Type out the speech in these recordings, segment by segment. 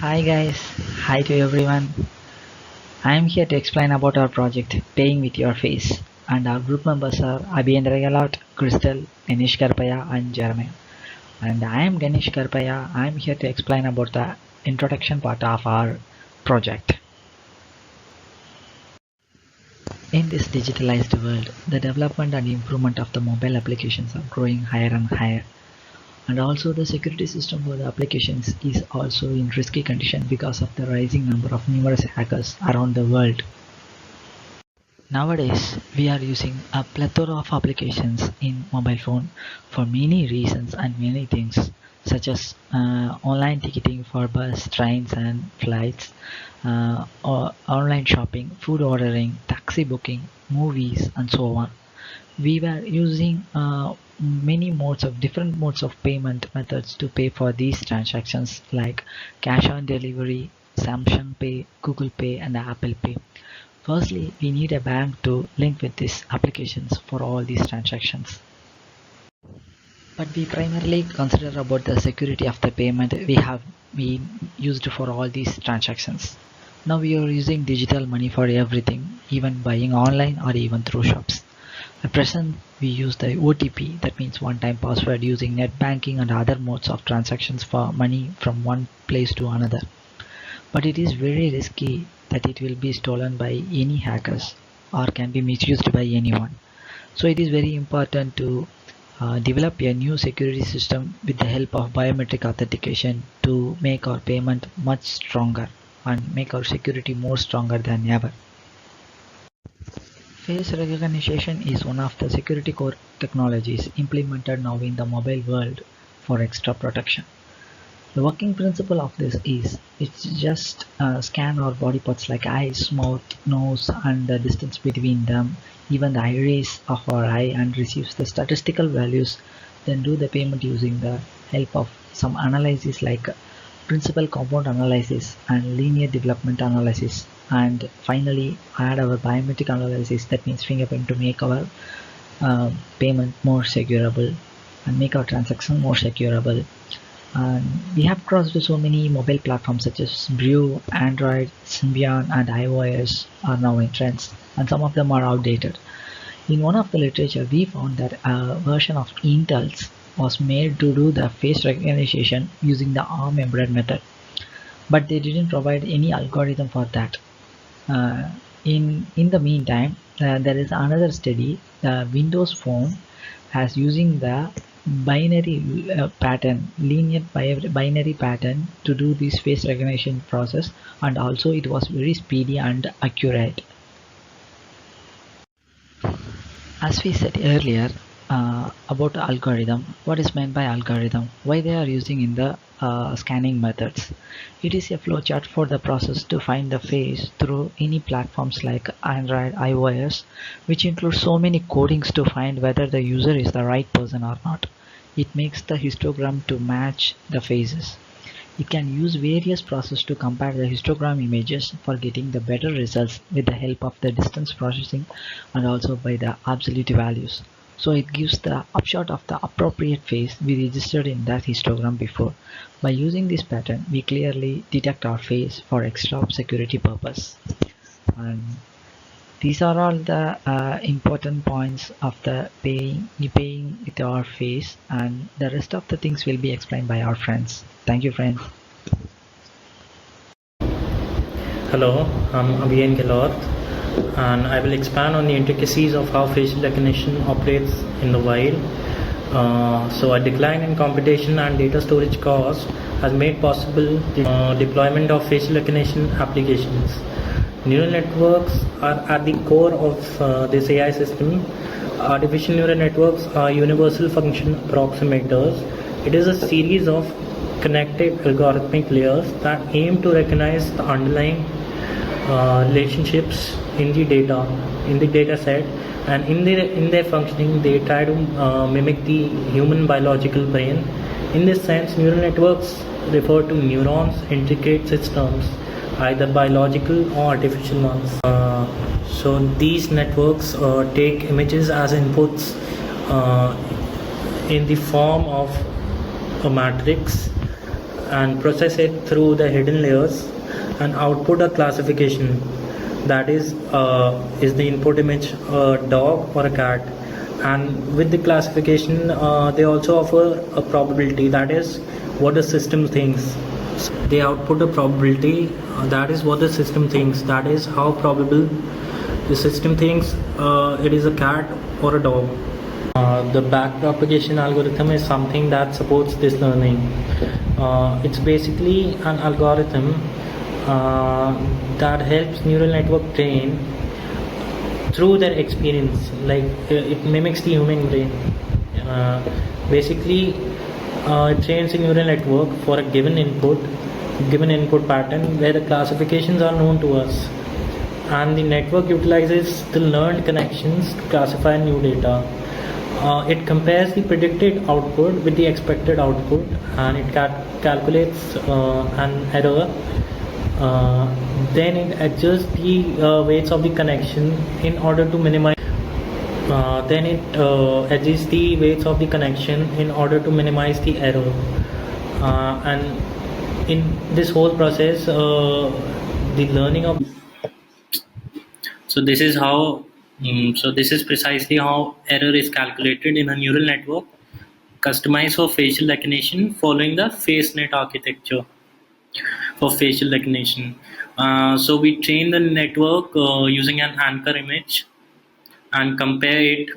Hi guys, hi to everyone. I am here to explain about our project Paying with Your Face, and our group members are Abhiyendra Galat, Crystal, Ganesh Karpaya and Jeremiah. And I am Ganesh Karpaya. I am here to explain about the introduction part of our project. In this digitalized world, the development and improvement of the mobile applications are growing higher and higher. And also the security system for the applications is also in risky condition because of the rising number of numerous hackers around the world. Nowadays, we are using a plethora of applications in mobile phone for many reasons and many things, such as online ticketing for bus, trains and flights, or online shopping, food ordering, taxi booking, movies and so on. We were using many modes of different modes of payment methods to pay for these transactions like cash on delivery, Samsung Pay, Google Pay and Apple Pay. Firstly, we need a bank to link with these applications for all these transactions. But we primarily consider about the security of the payment we have been used for all these transactions. Now we are using digital money for everything, even buying online or even through shops. At present, we use the OTP, that means one-time password, using net banking and other modes of transactions for money from one place to another. But it is very risky that it will be stolen by any hackers or can be misused by anyone. So it is very important to develop a new security system with the help of biometric authentication to make our payment much stronger and make our security more stronger than ever. Face recognition is one of the security core technologies implemented now in the mobile world for extra protection. The working principle of this is it's just scan our body parts like eyes, mouth, nose and the distance between them, even the iris of our eye, and receives the statistical values, then do the payment using the help of some analysis like principal compound analysis and linear development analysis, and finally add our biometric analysis, that means fingerprint, to make our payment more securable and make our transaction more securable. And we have crossed so many mobile platforms such as Brew, Android, Symbian and iOS are now in trends, and some of them are outdated. In one of the literature, we found that a version of Intel's was made to do the face recognition using the ARM embedded method, but they didn't provide any algorithm for that. In the meantime, there is another study. The Windows Phone has using the binary pattern, linear binary pattern, to do this face recognition process, and also it was very speedy and accurate. As we said earlier about algorithm, what is meant by algorithm, why they are using in the scanning methods. It is a flowchart for the process to find the face through any platforms like Android, iOS, which includes so many codings to find whether the user is the right person or not. It makes the histogram to match the faces. It can use various processes to compare the histogram images for getting the better results with the help of the distance processing and also by the absolute values. So it gives the upshot of the appropriate face we registered in that histogram before. By using this pattern, we clearly detect our face for extra security purpose. And these are all the important points of the paying with our face, and the rest of the things will be explained by our friends. Thank you, friends. Hello, I'm Abhiyan Gelot, and I will expand on the intricacies of how facial recognition operates in the wild. So a decline in computation and data storage costs has made possible the deployment of facial recognition applications. Neural networks are at the core of this AI system. Artificial neural networks are universal function approximators. It is a series of connected algorithmic layers that aim to recognize the underlying relationships in the data set, and in their functioning they try to mimic the human biological brain. In this sense, neural networks refer to neurons, intricate systems, either biological or artificial ones. So these networks take images as inputs in the form of a matrix, and process it through the hidden layers and output a classification. That is the input image a dog or a cat, and with the classification they also offer a probability, that is what the system thinks. They output a probability, that is what the system thinks, that is how probable the system thinks it is a cat or a dog. The backpropagation algorithm is something that supports this learning. It's basically an algorithm that helps neural network train through their experience, like it mimics the human brain. Basically, it trains a neural network for a given input pattern where the classifications are known to us, and the network utilizes the learned connections to classify new data. It compares the predicted output with the expected output, and it calculates an error. Then it adjusts the weights of the connection in order to minimize. Then it adjusts the weights of the connection in order to minimize the error. And in this whole process, the learning of so this is how so this is precisely how error is calculated in a neural network customized for facial recognition following the FaceNet architecture for facial recognition. So we train the network using an anchor image and compare it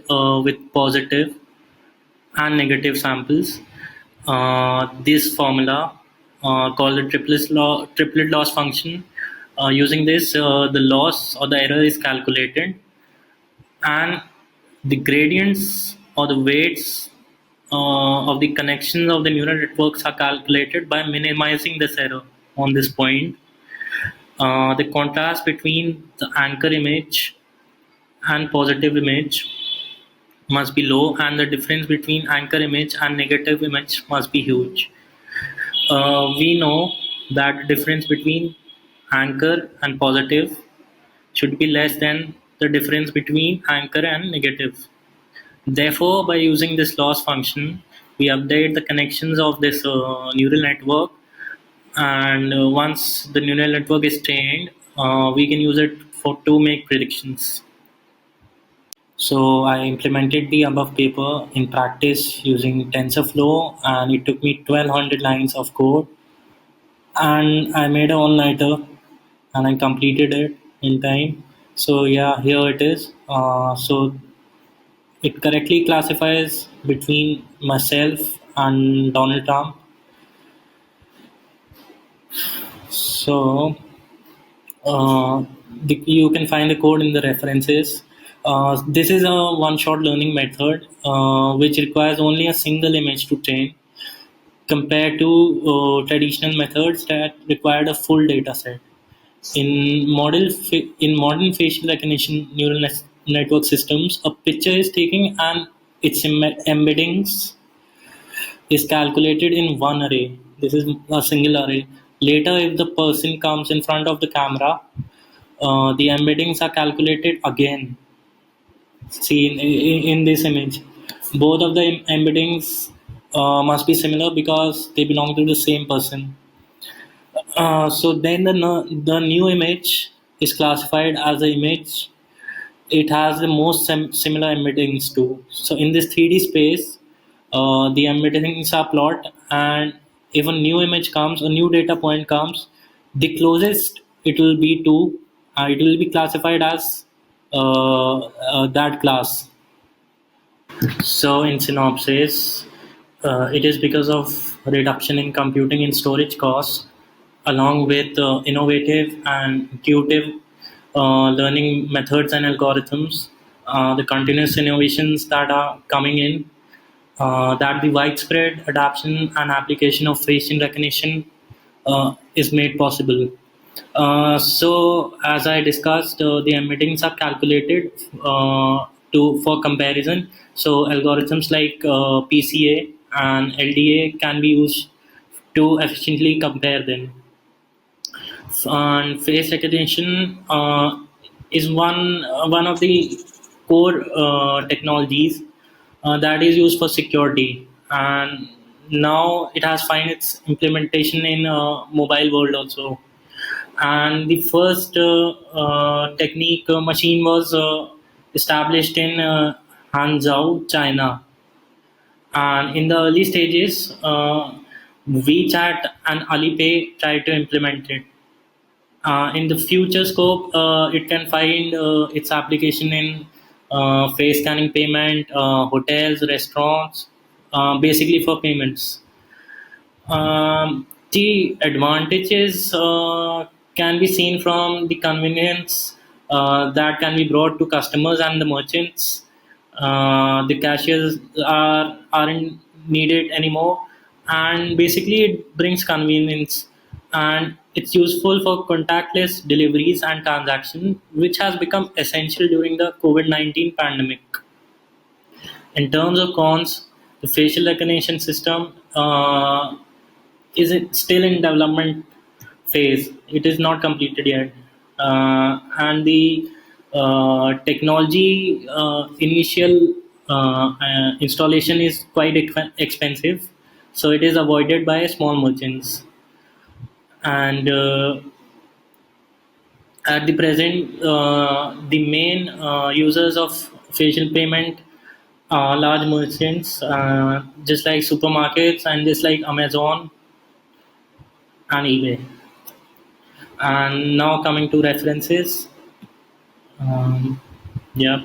with positive and negative samples. This formula called the triplet loss function. Using this, the loss or the error is calculated, and the gradients or the weights of the connections of the neural networks are calculated by minimizing this error on this point. The contrast between the anchor image and positive image must be low, and the difference between anchor image and negative image must be huge. We know that the difference between anchor and positive should be less than the difference between anchor and negative. Therefore, by using this loss function, we update the connections of this neural network, and once the neural network is trained, we can use it for to make predictions. So I implemented the above paper in practice using TensorFlow, and it took me 1200 lines of code, and I made an all-nighter, and I completed it in time. So yeah, here it is. So it correctly classifies between myself and Donald Trump. So you can find the code in the references. This is a one-shot learning method which requires only a single image to train, compared to traditional methods that required a full data set. In modern facial recognition network systems, a picture is taken and its embeddings is calculated in one array. This is a single array. Later, if the person comes in front of the camera, the embeddings are calculated again. See in this image, both of the embeddings must be similar because they belong to the same person. So then the new image is classified as the image it has the most similar embeddings to. So in this 3D space, the embeddings are plot, and if a new image comes, a new data point comes, the closest it will be to, it will be classified as that class. So in synopsis, it is because of reduction in computing and storage costs, along with innovative and intuitive learning methods and algorithms, the continuous innovations that are coming in, that the widespread adoption and application of facial recognition is made possible. So, as I discussed, the embeddings are calculated for comparison. So, algorithms like PCA and LDA can be used to efficiently compare them. And face recognition is one of the core technologies that is used for security, and now it has find its implementation in mobile world also. And the first technique machine was established in Hangzhou, China. And in the early stages, WeChat and Alipay tried to implement it. In the future scope, it can find its application in face scanning payment, hotels, restaurants, basically for payments. The advantages can be seen from the convenience that can be brought to customers and the merchants. The cashiers aren't needed anymore, and basically it brings convenience, and it's useful for contactless deliveries and transactions, which has become essential during the COVID-19 pandemic. In terms of cons, the facial recognition system is it still in development phase. It is not completed yet, and the technology initial installation is quite expensive, so it is avoided by small merchants. And at the present, the main users of facial payment are large merchants, just like supermarkets and just like Amazon and eBay. And now coming to references, um, yeah,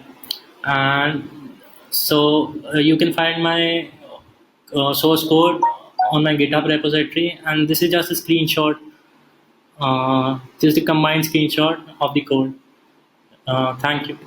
and so you can find my source code on my GitHub repository, and this is just a screenshot, just a combined screenshot of the code. Thank you.